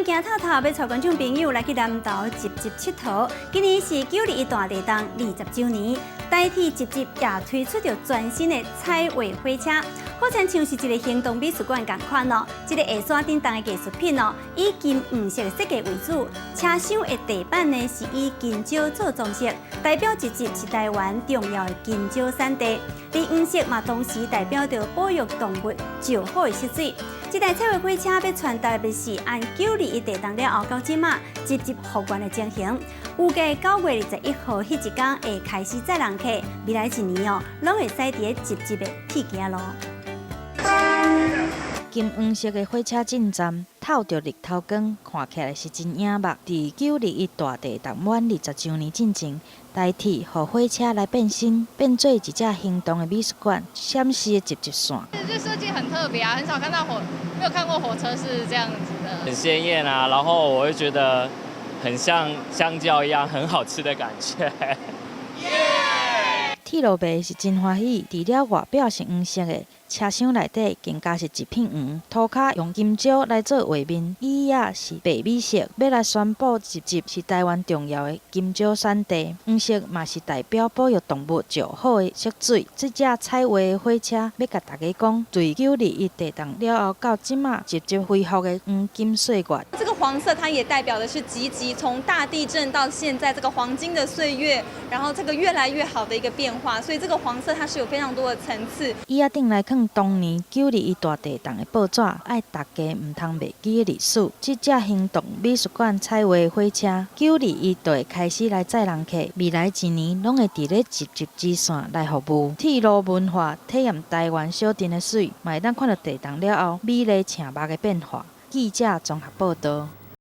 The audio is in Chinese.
行透透要带观众朋友来去南投集集佚佗。今年是921大地动20周年，台铁集集也推出着全新的彩画火车，好像是一个行动美术馆同款哦。这个下山顶动的艺术品哦，以金黄色的设计为主，车厢的地板呢是以金蕉做装饰，代表集集是台湾重要的金蕉产地。而黄色嘛，同时代表着保育动物就好的色水。这台彩画火车要传达的是按921地动了后到即马集集复原的情形。预计9月21号迄一天会开始载人客，未来一年哦，拢会驶伫集集的铁行路。金黄色的火车进站，透着日头光，看起来是真醒目。伫921大地动满20周年进前，台铁和火车来变身，变做一只行动的美术馆，闪示的集集线。这设计很特别啊，很少看到没有看过火车是这样子的，很鲜艳啊，然后我会觉得很像香蕉一样，很好吃的感觉。铁路迷是真欢喜，除了外表是黄色的，车厢内底更加是一片黄，涂骹用金蕉来做画面，椅仔是白米色，要来宣布集集是台湾重要的金蕉产地。黄色嘛是代表保育动物就好的色水。这只彩画的火车要甲大家讲，自921地动了后到即马，集集恢复的黄金岁月。这个黄色它也代表的是集集从大地震到现在这个黄金的岁月，然后这个越来越好的一个变化，所以这个黄色它是有非常多的层次。椅仔顶来放当年921大地动的报纸，爱大家唔通袂记的历史。这只行动美术馆彩画火车921就会开始来载人客，未来一年拢会伫咧集集支线来服务。铁路文化体验台湾小镇的水，嘛会当看到地动了后美丽醒目的变化。记者综合报道。